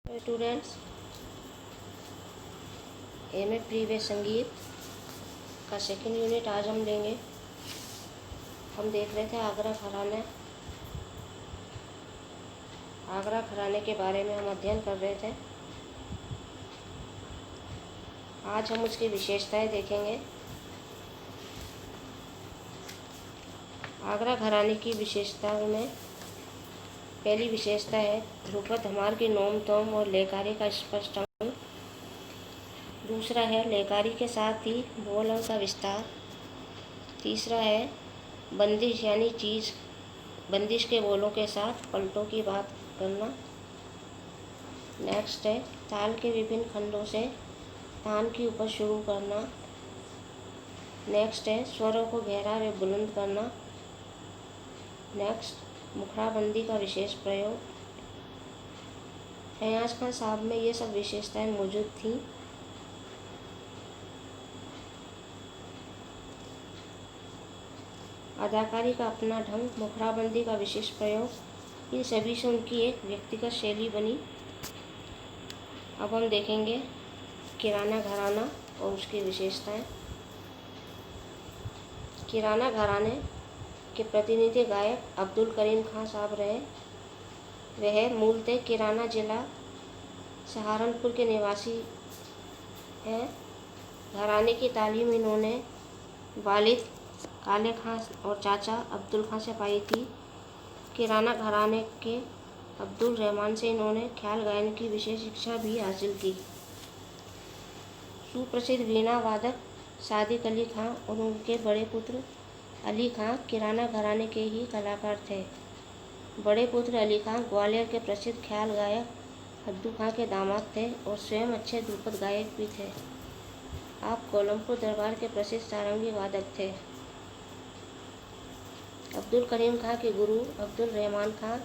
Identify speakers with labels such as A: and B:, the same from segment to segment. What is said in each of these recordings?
A: Students, M A previous संगीत का second unit आज हम लेंगे। हम देख रहे थे आगरा घराने के बारे में हम अध्ययन कर रहे थे। आज हम उसकी विशेषताएं देखेंगे। आगरा घराने की विशेषताओं में पहली विशेषता है ध्रुपद धमार की नोम तोम और लयकारी का स्पष्ट अंग। दूसरा है लयकारी के साथ ही बोल अंग का विस्तार। तीसरा है बंदिश यानी चीज़ बंदिश के बोलों के साथ पलटों की बात करना। नेक्स्ट है ताल के विभिन्न खंडों से तान की उपज शुरू करना। नेक्स्ट है स्वरों को गहरा व बुलंद करना। नेक्स्ट मुखराबंदी का विशेष प्रयोग। फयाज खान साहब में ये सब विशेषताएं मौजूद थीं। अदाकारी का अपना ढंग, मुखराबंदी का विशेष प्रयोग, इन सभी से उनकी एक व्यक्तिगत शैली बनी। अब हम देखेंगे किराना घराना और उसकी विशेषताएं। किराना घराने के प्रतिनिधि गायक अब्दुल करीम खां साहब रहे। वह मूलतः किराना जिला सहारनपुर के निवासी हैं। घराने की तालीम इन्होंने वालिद काले खां और चाचा अब्दुल खां से पाई थी। किराना घराने के अब्दुल रहमान से इन्होंने ख्याल गायन की विशेष शिक्षा भी हासिल की। सुप्रसिद्ध वीणा वादक सादिक अली खां और उनके बड़े पुत्र अली खां किराना घराने के ही कलाकार थे। बड़े पुत्र अली खां ग्वालियर के प्रसिद्ध ख्याल गायक हद्दू खां के दामाद थे और स्वयं अच्छे ध्रुपद गायक भी थे। आप कोलमपुर दरबार के प्रसिद्ध सारंगी वादक थे। अब्दुल करीम खां के गुरु अब्दुल रहमान खां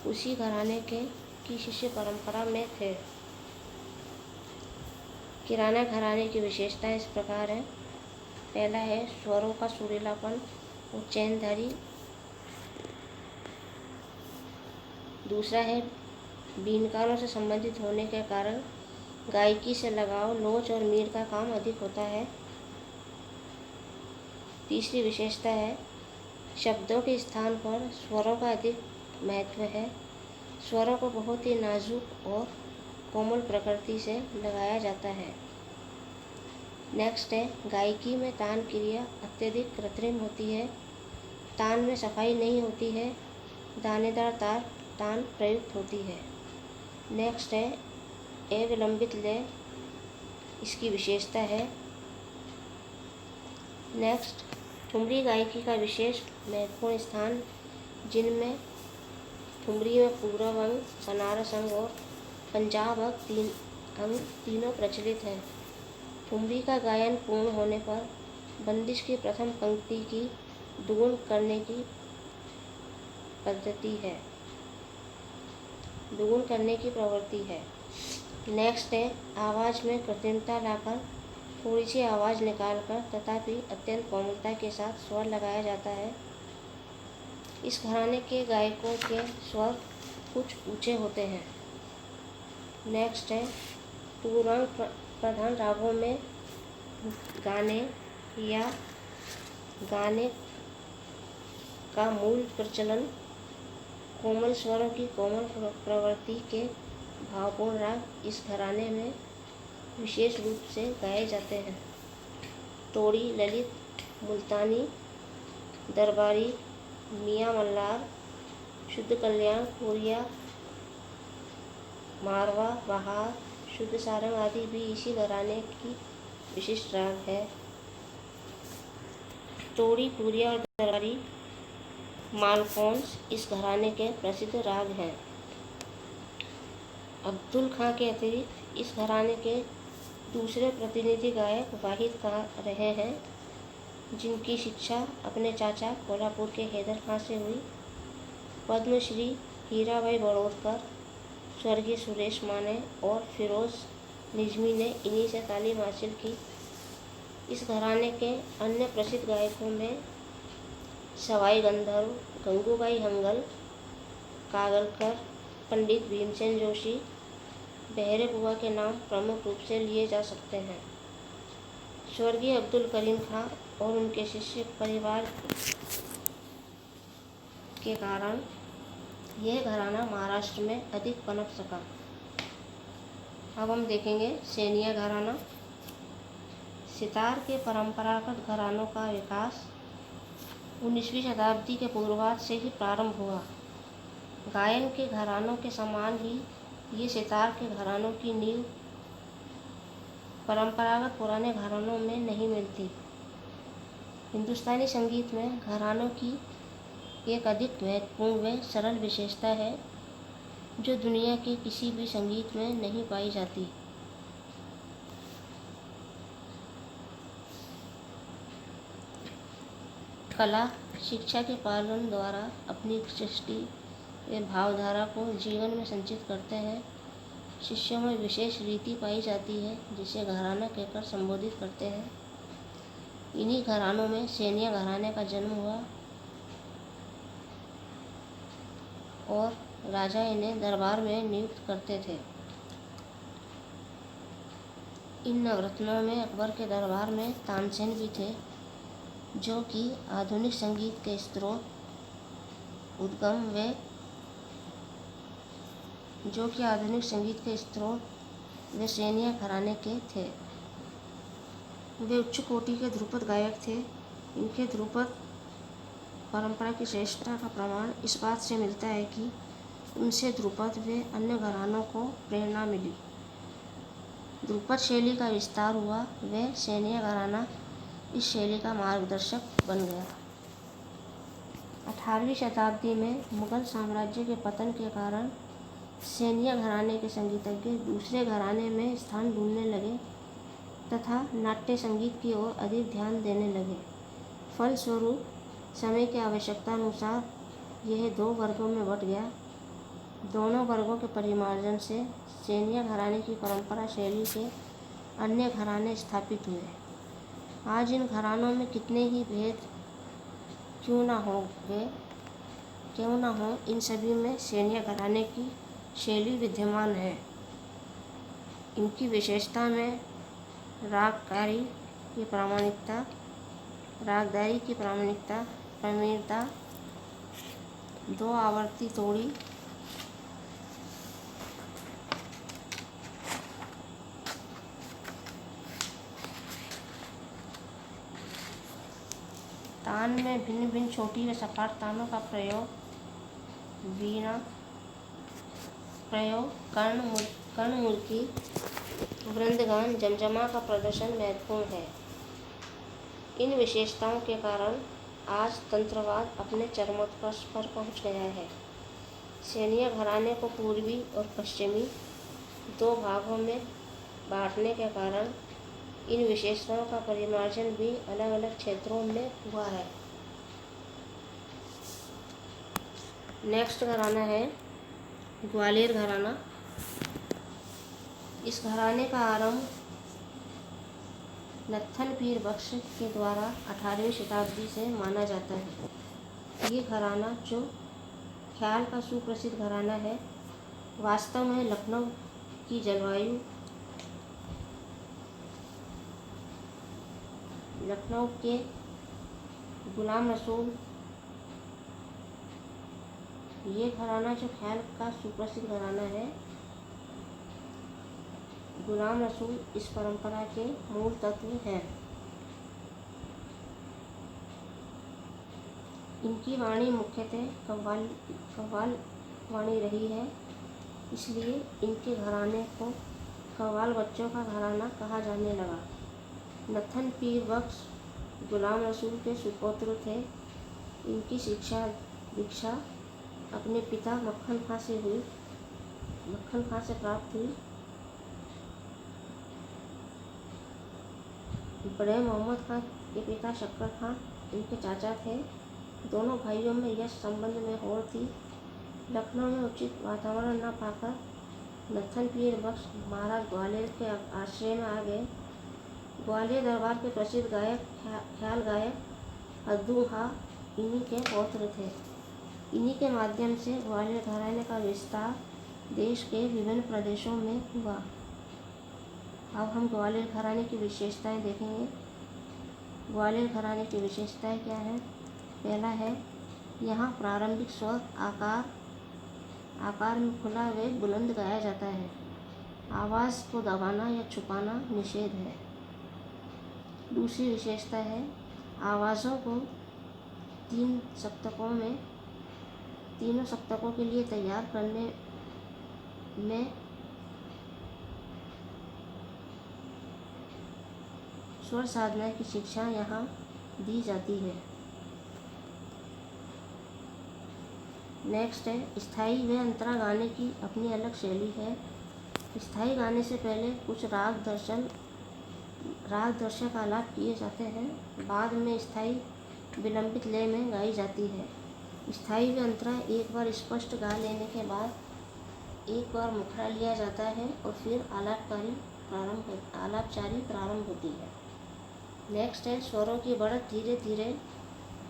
A: उसी घराने की शिष्य परंपरा में थे। किराना घराने की विशेषताएं इस प्रकार हैं। पहला है स्वरों का सुरीलापन और चैनधारी। दूसरा है बीनकारों से संबंधित होने के कारण गायकी से लगाव, लोच और मीर का काम अधिक होता है। तीसरी विशेषता है शब्दों के स्थान पर स्वरों का अधिक महत्व है। स्वरों को बहुत ही नाजुक और कोमल प्रकृति से लगाया जाता है। नेक्स्ट है गायकी में तान क्रिया अत्यधिक कृत्रिम होती है। तान में सफाई नहीं होती है, दानेदार तान प्रयुक्त होती है। नेक्स्ट है अविलंबित लय, इसकी विशेषता है। नेक्स्ट ठुमरी गायकी का विशेष महत्वपूर्ण स्थान, जिनमें ठुमरी में पूरब अंग, बनारस अंग और पंजाब अंग तीनों प्रचलित हैं। ठुमरी का गायन पूर्ण होने पर बंदिश की प्रथम पंक्ति की दुगुन करने की प्रवृत्ति है। नेक्स्ट है आवाज़ में कृत्रिमता लाकर थोड़ी सी आवाज़ निकालकर तथापि अत्यंत कोमलता के साथ स्वर लगाया जाता है। इस घराने के गायकों के स्वर कुछ ऊंचे होते हैं। नेक्स्ट है टूरंग प्रधान रागों में गाने का मूल प्रचलन, कोमल स्वरों की कोमल प्रवृत्ति के भावपूर्ण राग इस घराने में विशेष रूप से गाए जाते हैं। तोड़ी, ललित, मुल्तानी, दरबारी, मियाँ मल्हार, शुद्ध कल्याण, पूरिया, मारवा, बहार, शुद्ध सारंग आदि भी इसी घराने की विशिष्ट राग है। तोड़ी, पूरिया और दरबारी मालकौंस इस घराने के प्रसिद्ध राग हैं। अब्दुल खां के अतिरिक्त इस घराने के दूसरे प्रतिनिधि गायक वाहिद खां रहे हैं, जिनकी शिक्षा अपने चाचा कोल्हापुर के हैदर खां से हुई। पद्मश्री हीराबाई बड़ौदकर, स्वर्गीय सुरेश माने और फिरोज निजमी ने इन्हीं से तालीम हासिल की। इस घराने के अन्य प्रसिद्ध गायकों में सवाई गंधर्व, गंगूबाई हंगल, कागलकर, पंडित भीमसेन जोशी, बहरे बुआ के नाम प्रमुख रूप से लिए जा सकते हैं। स्वर्गीय अब्दुल करीम खां और उनके शिष्य परिवार के कारण यह घराना महाराष्ट्र में अधिक पनप सका। अब हम देखेंगे सेनिया घराना। सितार के परंपरागत घरानों का विकास 19वीं शताब्दी के पूर्वार्ध से ही प्रारंभ हुआ। गायन के घरानों के समान ही ये सितार के घरानों की नींव परंपरागत पुराने घरानों में नहीं मिलती। हिंदुस्तानी संगीत में घरानों की एक अधिक महत्वपूर्ण व सरल विशेषता है जो दुनिया के किसी भी संगीत में नहीं पाई जाती। कला शिक्षा के पालन द्वारा अपनी सृष्टि व भावधारा को जीवन में संचित करते हैं। शिष्यों में विशेष रीति पाई जाती है जिसे घराना कहकर संबोधित करते हैं। इन्हीं घरानों में सेनिया घराने का जन्म हुआ और राजा इन्हें दरबार में नियुक्त करते थे। इन नवरत्नों में अकबर के दरबार में तानसेन भी थे, जो कि आधुनिक संगीत के स्रोत वे सेनिया घराने के थे। वे उच्च कोटि के ध्रुपद गायक थे। इनके ध्रुपद परंपरा की श्रेष्ठता का प्रमाण इस बात से मिलता है कि उनसे ध्रुपद व अन्य घरानों को प्रेरणा मिली। ध्रुपद शैली का विस्तार हुआ व सेनिया घराना इस शैली का मार्गदर्शक बन गया। 18वीं शताब्दी में मुगल साम्राज्य के पतन के कारण सेनिया घराने के संगीतज्ञ दूसरे घराने में स्थान ढूंढने लगे तथा नाट्य संगीत की ओर अधिक ध्यान देने लगे। फलस्वरूप समय की आवश्यकता अनुसार यह 2 वर्गों में बंट गया। दोनों वर्गों के परिमार्जन से सेनिया घराने की परंपरा शैली के अन्य घराने स्थापित हुए। आज इन घरानों में कितने ही भेद क्यों ना हो, इन सभी में सेनिया घराने की शैली विद्यमान है। इनकी विशेषता में रागदारी की प्रवीणता, 2 आवर्ती तोड़ी, तान में भिन्न भिन्न छोटी व सपाट तानों का प्रयोग, कर्णमूर्ति, वृंदगान, जमजमा का प्रदर्शन महत्वपूर्ण है। इन विशेषताओं के कारण आज तंत्रवाद अपने चरमोत्कर्ष पर पहुंच गया है। सेनिया घराने को पूर्वी और पश्चिमी 2 भागों में बांटने के कारण इन विशेषताओं का परिमार्जन भी अलग अलग क्षेत्रों में हुआ है। नेक्स्ट घराना है ग्वालियर घराना। इस घराने का आरंभ नत्थन पीर बख्श के द्वारा 18वीं शताब्दी से माना जाता है। ये घराना जो ख्याल का सुप्रसिद्ध घराना है, वास्तव में लखनऊ की जलवायु, लखनऊ के गुलाम रसूल, ये घराना जो ख्याल का सुप्रसिद्ध घराना है, गुलाम रसूल इस परंपरा के मूल तत्व हैं। इनकी वाणी मुख्यतः कव्वाल वाणी रही है, इसलिए इनके घराने को कव्वाल बच्चों का घराना कहा जाने लगा। नत्थन पीर बख्श गुलाम रसूल के सुपुत्र थे। इनकी शिक्षा दीक्षा अपने पिता मक्खन खां से प्राप्त हुई। बड़े मोहम्मद खां के पिता शक्कर खां इनके चाचा थे। दोनों भाइयों में यश संबंध में होड़ थी। लखनऊ में उचित वातावरण न पाकर नत्थन पीर बख्श महाराज ग्वालियर के आश्रय में आ गए। ग्वालियर दरबार के प्रसिद्ध ख्याल गायक अद्दू खां इन्हीं के पौत्र थे। इन्हीं के माध्यम से ग्वालियर घराने का विस्तार देश के विभिन्न प्रदेशों में हुआ। अब हम ग्वालियर घराने की विशेषताएं देखेंगे। ग्वालियर घराने की विशेषताएं क्या है? पहला है, यहाँ प्रारंभिक स्वर आकार में खुला व बुलंद गाया जाता है। आवाज़ को दबाना या छुपाना निषेध है। दूसरी विशेषता है, आवाज़ों को तीनों सप्तकों के लिए तैयार करने में स्वर साधना की शिक्षा यहाँ दी जाती है। नेक्स्ट है, स्थाई व अंतरा गाने की अपनी अलग शैली है। स्थाई गाने से पहले कुछ राग दर्शक आलाप किए जाते हैं, बाद में स्थाई विलंबित लय में गाई जाती है। स्थाई व अंतरा एक बार स्पष्ट गा लेने के बाद एक बार मुखड़ा लिया जाता है और फिर आलापचारी प्रारंभ होती है। नेक्स्ट है, स्वरों की बढ़त धीरे धीरे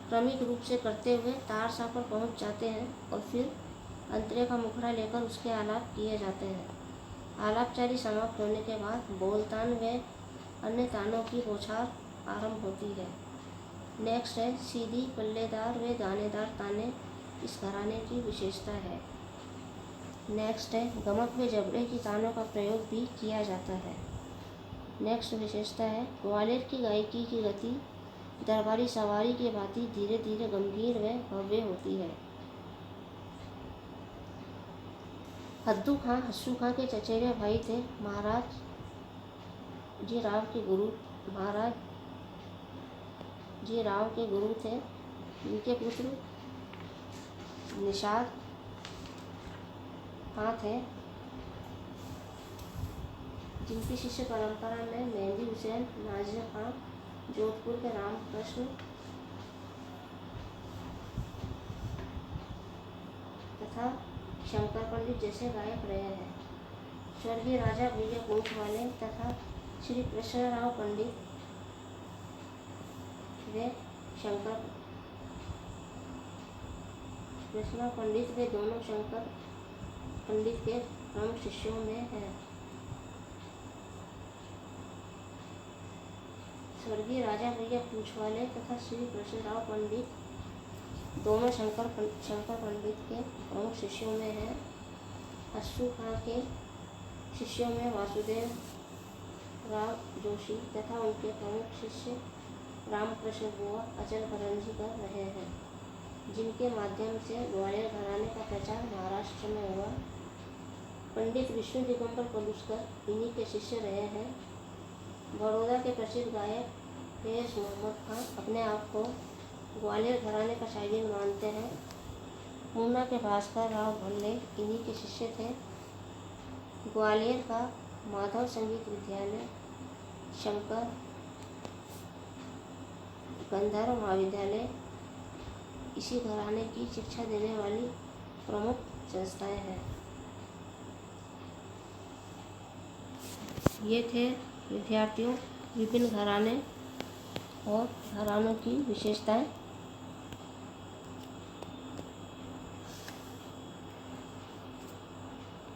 A: क्रमिक रूप से करते हुए तार सा पर पहुँच जाते हैं और फिर अंतरे का मुखड़ा लेकर उसके आलाप किए जाते हैं। आलापचारी समाप्त होने के बाद बोलतान व अन्य तानों की बौछार आरंभ होती है। नेक्स्ट है, सीधी पल्लेदार व दानेदार ताने इस घराने की विशेषता है। नेक्स्ट है, गमक व जबड़े की तानों का प्रयोग भी किया जाता है। नेक्स्ट विशेषता है, ग्वालियर की गायकी की गति दरबारी सवारी की भांति धीरे धीरे गंभीर व भव्य होती है। हद्दू खां के चचेरे भाई थे। महाराज जी राव के गुरु थे। इनके पुत्र निषाद खां थे, जिनकी शिष्य परंपरा में मेहंदी हुसैन, नाजिर खां, जोधपुर के रामकृष्ण तथा शंकर पंडित जैसे गायक रहे हैं। स्वर्गीय राजा भैया पूंछवाले तथा श्री कृष्णराव पंडित वे कृष्णा पंडित वे दोनों शंकर पंडित के प्रमुख शिष्यों में हैं। स्वर्गीय राजा भैया पूंछवाले तथा श्री कृष्णराव पंडित दोनों शंकर पंडित के प्रमुख शिष्यों में हैं। अश्रू खां के शिष्यों में वासुदेव राव जोशी तथा उनके प्रमुख शिष्य रामकृष्ण बुआ अचल करंजी कर रहे हैं, जिनके माध्यम से ग्वालियर घराने का प्रचार महाराष्ट्र में हुआ। पंडित विष्णु दिगंबर पलुस्कर इन्हीं के शिष्य रहे हैं। बड़ौदा के प्रसिद्ध गायक फैज मोहम्मद खां अपने आप को ग्वालियर घराने का शागिर्द मानते हैं। पूना के भास्कर राव भल्ले इन्हीं के शिष्य थे। ग्वालियर का माधव संगीत विद्यालय, शंकर गंधर्व महाविद्यालय इसी घराने की शिक्षा देने वाली प्रमुख संस्थाएं हैं। ये थे विद्यार्थियों विभिन्न घराने और घरानों की विशेषताएं।